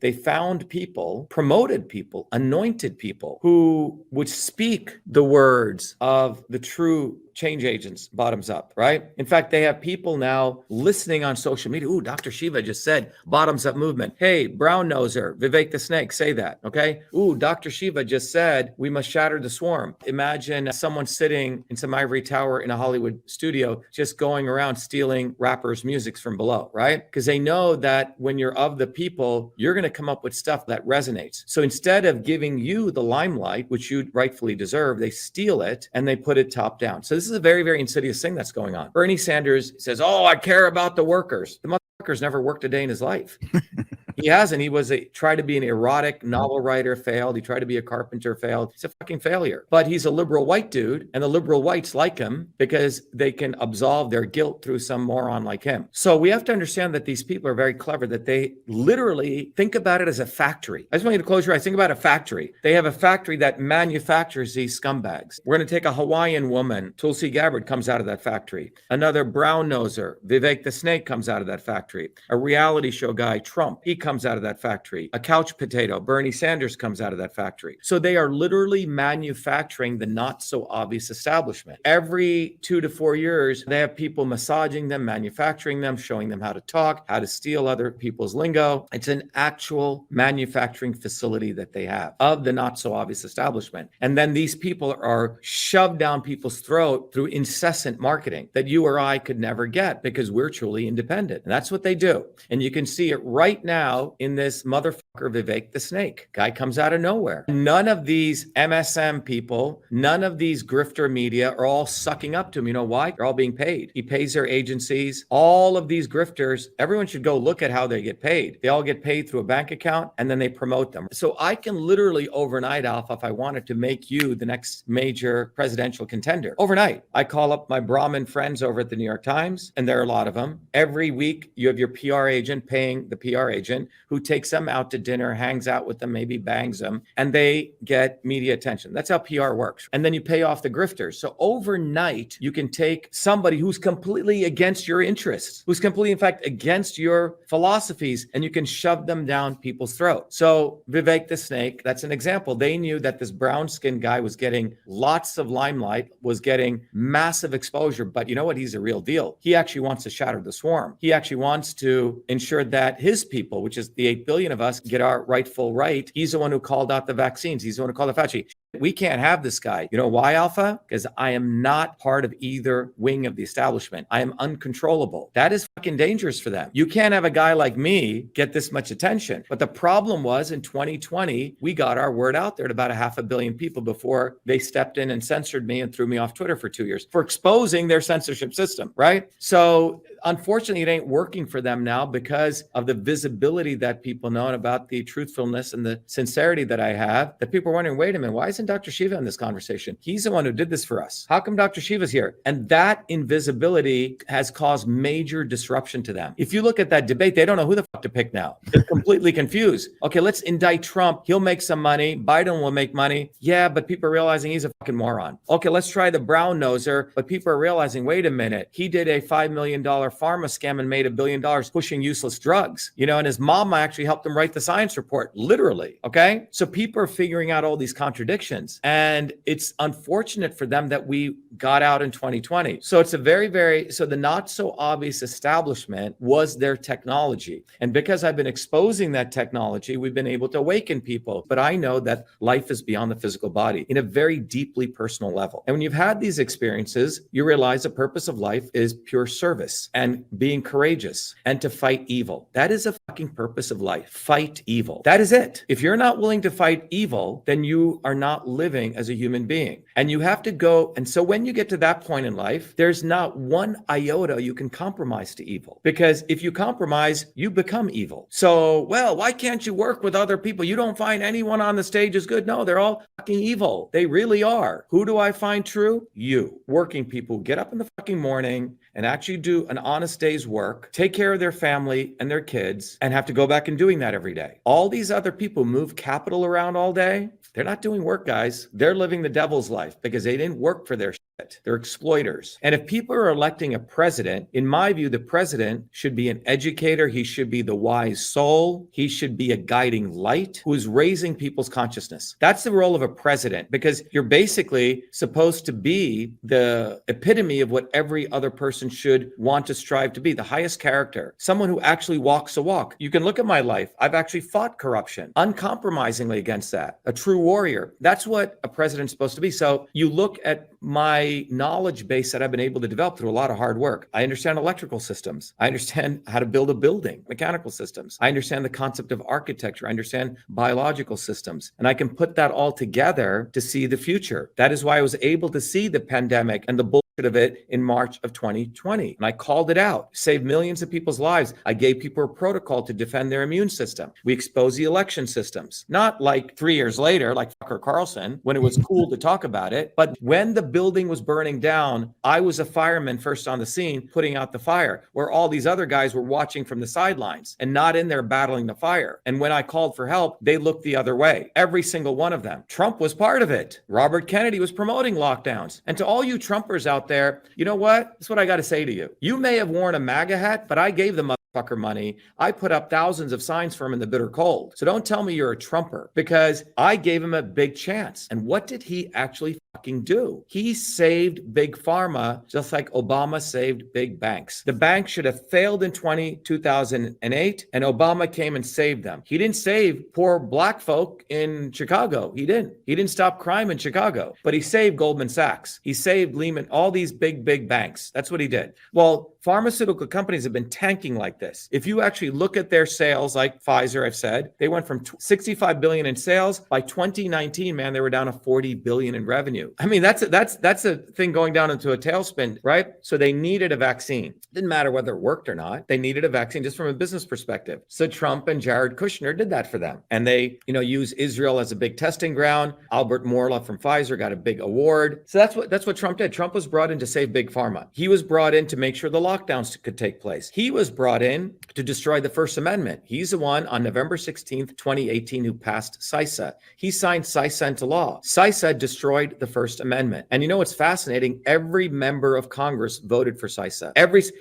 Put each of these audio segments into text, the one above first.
They found people, promoted people, anointed people who would speak the words of the true change agents, bottoms up, right? In fact, they have people now listening on social media. Ooh, Dr. Shiva just said bottoms up movement. Hey, brown noser, Vivek the snake, say that, okay? Ooh, Dr. Shiva just said we must shatter the swarm. Imagine someone sitting in some ivory tower in a Hollywood studio just going around stealing rappers' musics from below, right? Because they know that when you're of the people, you're going to come up with stuff that resonates. So instead of giving you the limelight, which you rightfully deserve, they steal it and they put it top down. So this is a very, very insidious thing that's going on. Bernie Sanders says, oh, I care about the workers. The motherfucker's never worked a day in his life. He hasn't. He tried to be an erotic novel writer, failed. He tried to be a carpenter, failed. He's a fucking failure. But he's a liberal white dude, and the liberal whites like him because they can absolve their guilt through some moron like him. So we have to understand that these people are very clever, that they literally think about it as a factory. I just want you to close your eyes. Think about a factory. They have a factory that manufactures these scumbags. We're going to take a Hawaiian woman, Tulsi Gabbard comes out of that factory. Another brown noser, Vivek the snake, comes out of that factory. A reality show guy, Trump, he comes out of that factory. A couch potato, Bernie Sanders, comes out of that factory. So they are literally manufacturing the not so obvious establishment. Every 2 to 4 years, they have people massaging them, manufacturing them, showing them how to talk, how to steal other people's lingo. It's an actual manufacturing facility that they have of the not so obvious establishment. And then these people are shoved down people's throat through incessant marketing that you or I could never get because we're truly independent. And that's what they do. And you can see it right now in this motherfucker Vivek the snake. Guy comes out of nowhere. None of these MSM people, none of these grifter media are all sucking up to him. You know why? They're all being paid. He pays their agencies. All of these grifters, everyone should go look at how they get paid. They all get paid through a bank account and then they promote them. So I can literally overnight, Alpha, if I wanted to make you the next major presidential contender. Overnight, I call up my Brahmin friends over at the New York Times, and there are a lot of them. Every week, you have your PR agent paying the PR agent who takes them out to dinner, hangs out with them, maybe bangs them, and they get media attention. That's how PR works. And then you pay off the grifters. So overnight, you can take somebody who's completely against your interests, who's completely, in fact, against your philosophies, and you can shove them down people's throats. So Vivek the snake, that's an example. They knew that this brown-skinned guy was getting lots of limelight, was getting massive exposure, but you know what? He's a real deal. He actually wants to shatter the swarm. He actually wants to ensure that his people, which is the 8 billion of us, get our rightful right. He's the one who called out the vaccines. He's the one who called out Fauci. We can't have this guy. You know why, Alpha? Because I am not part of either wing of the establishment. I am uncontrollable. That is fucking dangerous for them. You can't have a guy like me get this much attention. But the problem was in 2020, we got our word out there to about 500 million people before they stepped in and censored me and threw me off Twitter for 2 years for exposing their censorship system, right? So unfortunately, it ain't working for them now because of the visibility that people know and about the truthfulness and the sincerity that I have, that people are wondering, wait a minute, why isn't Dr. Shiva in this conversation? He's the one who did this for us. How come Dr. Shiva's here? And that invisibility has caused major disruption to them. If you look at that debate, they don't know who the fuck to pick now. They're completely confused. Okay, let's indict Trump. He'll make some money. Biden will make money. Yeah, but people are realizing he's a fucking moron. Okay, let's try the brown noser, but people are realizing, wait a minute, he did a $5 million pharma scam and made $1 billion pushing useless drugs, and his mama actually helped him write the science report, literally. Okay. So people are figuring out all these contradictions, and it's unfortunate for them that we got out in 2020. So it's so the not so obvious establishment was their technology. And because I've been exposing that technology, we've been able to awaken people. But I know that life is beyond the physical body in a very deeply personal level. And when you've had these experiences, you realize the purpose of life is pure service and being courageous and to fight evil. That is a fucking purpose of life. Fight evil. That is it. If you're not willing to fight evil, then you are not living as a human being. And you have to go. And so when you get to that point in life, there's not one iota you can compromise to evil. Because if you compromise, you become evil. So, well, why can't you work with other people? You don't find anyone on the stage is good. No, they're all fucking evil. They really are. Who do I find true? You. Working people get up in the fucking morning and actually do an honest day's work, take care of their family and their kids, and have to go back and doing that every day. All these other people move capital around all day. They're not doing work, guys. They're living the devil's life because they didn't work for their shit. They're exploiters. And if people are electing a president, in my view, the president should be an educator. He should be the wise soul. He should be a guiding light who is raising people's consciousness. That's the role of a president, because you're basically supposed to be the epitome of what every other person should want to strive to be, the highest character, someone who actually walks the walk. You can look at my life. I've actually fought corruption uncompromisingly against that. A true warrior. That's what a president's supposed to be. So you look at my knowledge base that I've been able to develop through a lot of hard work. I understand electrical systems. I understand how to build a building, mechanical systems. I understand the concept of architecture. I understand biological systems. And I can put that all together to see the future. That is why I was able to see the pandemic and the bullshit of it in March of 2020. And I called it out, saved millions of people's lives. I gave people a protocol to defend their immune system. We exposed the election systems, not like 3 years later, like Tucker Carlson, when it was cool to talk about it. But when the building was burning down, I was a fireman first on the scene, putting out the fire, where all these other guys were watching from the sidelines and not in there battling the fire. And when I called for help, they looked the other way. Every single one of them. Trump was part of it. Robert Kennedy was promoting lockdowns. And to all you Trumpers out there, you know what? That's what I got to say to you. You may have worn a MAGA hat, but I gave the motherfucker money. I put up thousands of signs for him in the bitter cold. So don't tell me you're a Trumper, because I gave him a big chance. And what did he actually fucking do? He saved big pharma, just like Obama saved big banks. The banks should have failed in 2008, and Obama came and saved them. He didn't save poor black folk in Chicago. He didn't. He didn't stop crime in Chicago, but he saved Goldman Sachs. He saved Lehman, all these big banks. That's what he did. Well, pharmaceutical companies have been tanking like this. If you actually look at their sales, like Pfizer, I've said, they went from 65 billion in sales. By 2019, man, they were down to 40 billion in revenue. I mean, that's a thing going down into a tailspin, right? So they needed a vaccine. Didn't matter whether it worked or not. They needed a vaccine just from a business perspective. So Trump and Jared Kushner did that for them. And they, use Israel as a big testing ground. Albert Morla from Pfizer got a big award. So that's what Trump did. Trump was brought in to save big pharma. He was brought in to make sure the lockdowns could take place. He was brought in to destroy the First Amendment. He's the one on November 16th, 2018, who passed CISA. He signed CISA into law. CISA destroyed the First Amendment. And you know what's fascinating? Every member of Congress voted for CISA.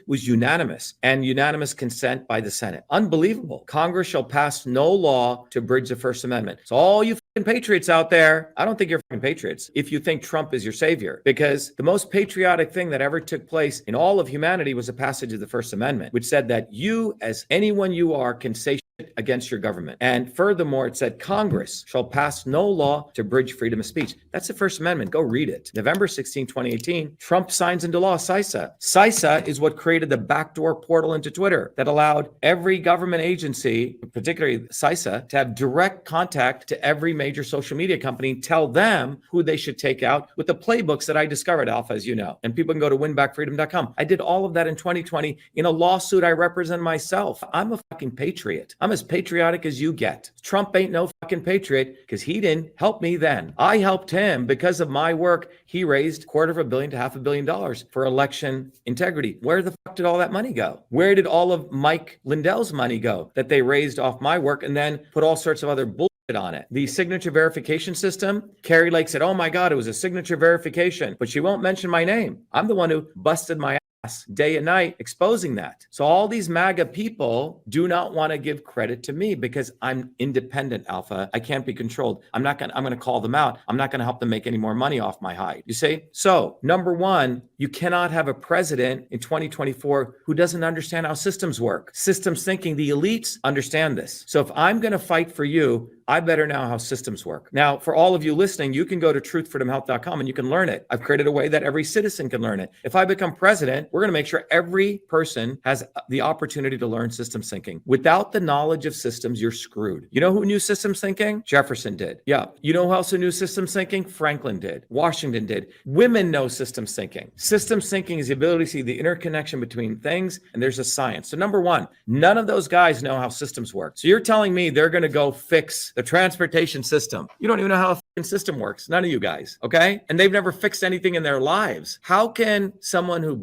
Was unanimous, and unanimous consent by the Senate. Unbelievable. Congress shall pass no law to bridge the First Amendment. So all you patriots out there, I don't think you're patriots if you think Trump is your savior, because the most patriotic thing that ever took place in all of humanity was the passage of the First Amendment, which said that you, as anyone you are, can say shit against your government. And furthermore, it said Congress shall pass no law to bridge freedom of speech. That's the First Amendment. Go read it. November 16, 2018, Trump signs into law CISA. CISA is what created the backdoor portal into Twitter that allowed every government agency, particularly CISA, to have direct contact to every major social media company, tell them who they should take out with the playbooks that I discovered, Alpha, as you know. And people can go to winbackfreedom.com. I did all of that in 2020 in a lawsuit. I represent myself. I'm a fucking patriot. I'm as patriotic as you get. Trump ain't no fucking patriot because he didn't help me then. I helped him because of my work. He raised $250 million to $500 million for election integrity. Where the fuck did all that money go? Where did all of Mike Lindell's money go that they raised off my work and then put all sorts of other bullshit on it? The signature verification system, Carrie Lake said, oh my God, it was a signature verification, but she won't mention my name. I'm the one who busted my ass day and night exposing that. So all these MAGA people do not want to give credit to me because I'm independent, Alpha. I can't be controlled. I'm going to call them out. I'm not going to help them make any more money off my hide. You see? So number one, you cannot have a president in 2024 who doesn't understand how systems work. Systems thinking, the elites understand this. So if I'm going to fight for you, I better know how systems work. Now, for all of you listening, you can go to truthfreedomhealth.com and you can learn it. I've created a way that every citizen can learn it. If I become president, we're going to make sure every person has the opportunity to learn systems thinking. Without the knowledge of systems, you're screwed. You know who knew systems thinking? Jefferson did. Yeah. You know who else knew systems thinking? Franklin did. Washington did. Women know systems thinking. Systems thinking is the ability to see the interconnection between things, and there's a science. So number one, none of those guys know how systems work. So you're telling me they're going to go fix the transportation system. You don't even know how a fucking system works. None of you guys. Okay. And they've never fixed anything in their lives. How can someone who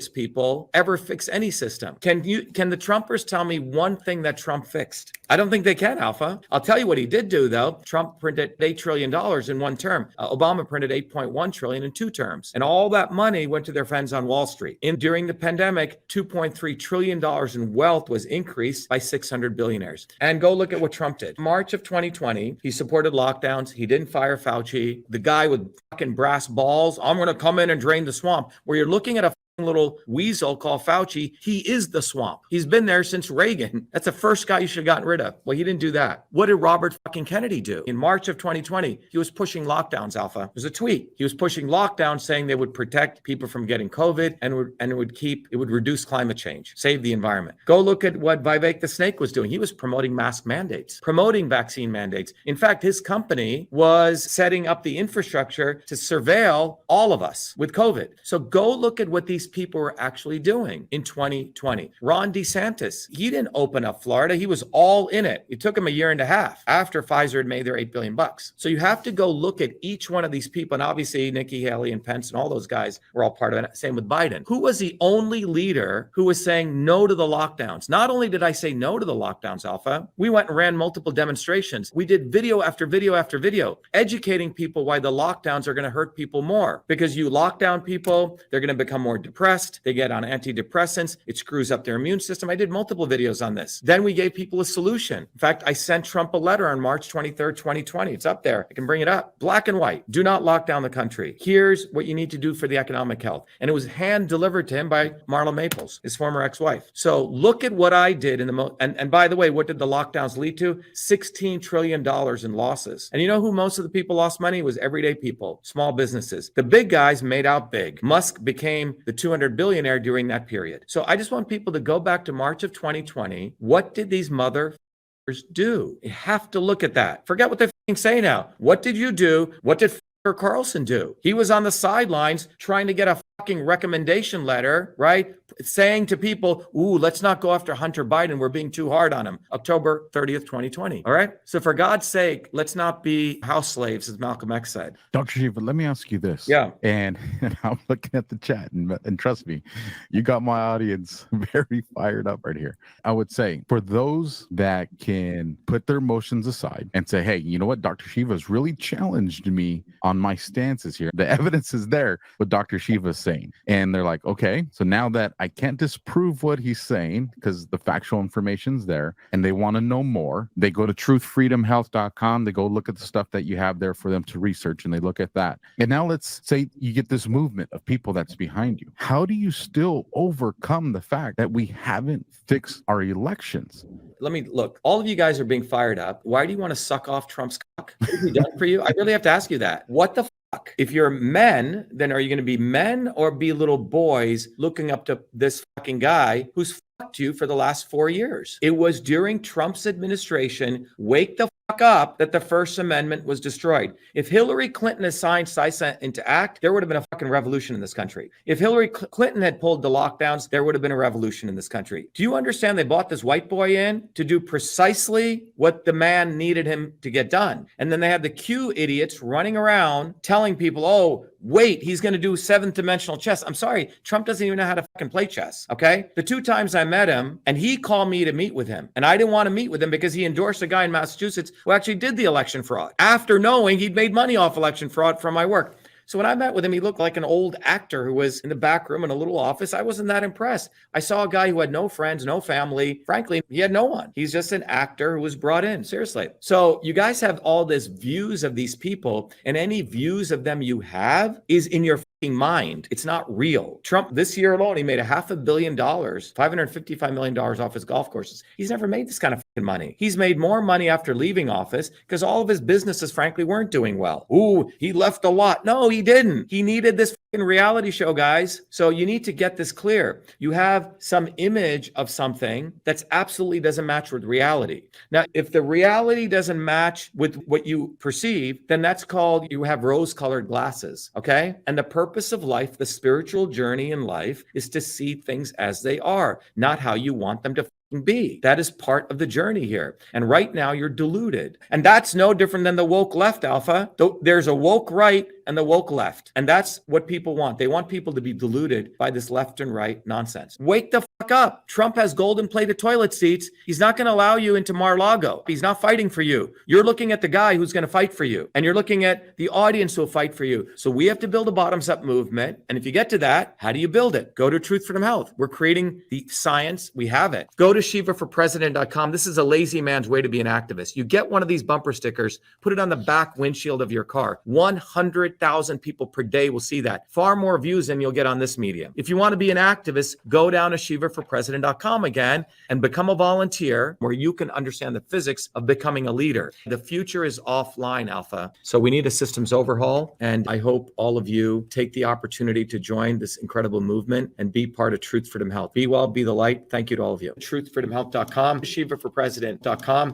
people ever fix any system. Can the Trumpers tell me one thing that Trump fixed? I don't think they can, Alpha. I'll tell you what he did do, though. Trump printed $8 trillion in one term. Obama printed $8.1 trillion in 2 terms. And all that money went to their friends on Wall Street. During the pandemic, $2.3 trillion in wealth was increased by 600 billionaires. And go look at what Trump did. March of 2020, he supported lockdowns. He didn't fire Fauci. The guy with fucking brass balls, I'm going to come in and drain the swamp. Where you're looking at a little weasel called Fauci, he is the swamp. He's been there since Reagan. That's the first guy you should have gotten rid of. Well, he didn't do that. What did Robert fucking Kennedy do? In March of 2020, he was pushing lockdowns, Alpha. It was a tweet. He was pushing lockdowns saying they would protect people from getting COVID and it would reduce climate change, save the environment. Go look at what Vivek the Snake was doing. He was promoting mask mandates, promoting vaccine mandates. In fact, his company was setting up the infrastructure to surveil all of us with COVID. So go look at what these people were actually doing in 2020. Ron DeSantis, he didn't open up Florida. He was all in it. It took him a year and a half after Pfizer had made their $8 billion. So you have to go look at each one of these people. And obviously Nikki Haley and Pence and all those guys were all part of it. Same with Biden. Who was the only leader who was saying no to the lockdowns? Not only did I say no to the lockdowns, Alpha, we went and ran multiple demonstrations. We did video after video after video, educating people why the lockdowns are going to hurt people more. Because you lock down people, they're going to become more depressed. They get on antidepressants. It screws up their immune system. I did multiple videos on this. Then we gave people a solution. In fact, I sent Trump a letter on March 23rd, 2020. It's up there. I can bring it up. Black and white. Do not lock down the country. Here's what you need to do for the economic health. And it was hand delivered to him by Marla Maples, his former ex-wife. So look at what I did in the and by the way, what did the lockdowns lead to? $16 trillion in losses. And you know who most of the people lost money? It was everyday people, small businesses. The big guys made out big. Musk became the 200 billionaire during that period. So I just want people to go back to March of 2020. What did these motherfuckers do? You have to look at that. Forget what they say now. What did you do? What did Carlson do? He was on the sidelines trying to get a fucking recommendation letter, right? Saying to people, ooh, let's not go after Hunter Biden. We're being too hard on him. October 30th, 2020. All right. So for God's sake, let's not be house slaves, as Malcolm X said. Dr. Shiva, let me ask you this. Yeah. And I'm looking at the chat and trust me, you got my audience very fired up right here. I would say for those that can put their emotions aside and say, hey, you know what? Dr. Shiva has really challenged me on my stances here. The evidence is there, what Dr. Shiva is saying. And they're like, okay, so now that I can't disprove what he's saying because the factual information's there and they want to know more, they go to truthfreedomhealth.com. They go look at the stuff that you have there for them to research and they look at that. And now let's say you get this movement of people that's behind you. How do you still overcome the fact that we haven't fixed our elections? Let me look. All of you guys are being fired up. Why do you want to suck off Trump's cock? What has he done for you? I really have to ask you that. What the fuck? If you're men, then are you going to be men or be little boys looking up to this fucking guy who's fucked you for the last 4 years? It was during Trump's administration, wake the fuck up, that the First Amendment was destroyed. If Hillary Clinton had signed CISA into act, there would have been a fucking revolution in this country. If Hillary Clinton had pulled the lockdowns, there would have been a revolution in this country. Do you understand they bought this white boy in to do precisely what the man needed him to get done? And then they had the Q idiots running around telling people, oh, wait, he's going to do 7th dimensional chess. I'm sorry, Trump doesn't even know how to fucking play chess, okay? The 2 times I met him, and he called me to meet with him, and I didn't want to meet with him because he endorsed a guy in Massachusetts who actually did the election fraud after knowing he'd made money off election fraud from my work. So when I met with him, he looked like an old actor who was in the back room in a little office. I wasn't that impressed. I saw a guy who had no friends, no family. Frankly, he had no one. He's just an actor who was brought in. Seriously. So you guys have all these views of these people, and any views of them you have is in your mind. It's not real. Trump, this year alone, he made $500 million, $555 million off his golf courses. He's never made this kind of money. He's made more money after leaving office because all of his businesses, frankly, weren't doing well. Ooh, he left a lot. No, he didn't. He needed this reality show, guys. So you need to get this clear. You have some image of something that's absolutely doesn't match with reality. Now, if the reality doesn't match with what you perceive, then that's called you have rose-colored glasses, okay? And the purpose of life, the spiritual journey in life, is to see things as they are, not how you want them to be. That is part of the journey here. And right now you're deluded. And that's no different than the woke left, Alpha. There's a woke right and the woke left. And that's what people want. They want people to be deluded by this left and right nonsense. Wake the fuck up. Trump has golden plated toilet seats. He's not going to allow you into Mar-a-Lago. He's not fighting for you. You're looking at the guy who's going to fight for you. And you're looking at the audience who will fight for you. So we have to build a bottoms up movement. And if you get to that, how do you build it? Go to Truth Freedom Health. We're creating the science. We have it. Go to ShivaForPresident.com. This is a lazy man's way to be an activist. You get one of these bumper stickers, put it on the back windshield of your car. 100,000 people per day will see that. Far more views than you'll get on this medium. If you want to be an activist, go down to ShivaForPresident.com again and become a volunteer where you can understand the physics of becoming a leader. The future is offline, Alpha. So we need a systems overhaul. And I hope all of you take the opportunity to join this incredible movement and be part of Truth Freedom Health. Be well, be the light. Thank you to all of you. TruthFreedomHealth.com, ShivaForPresident.com.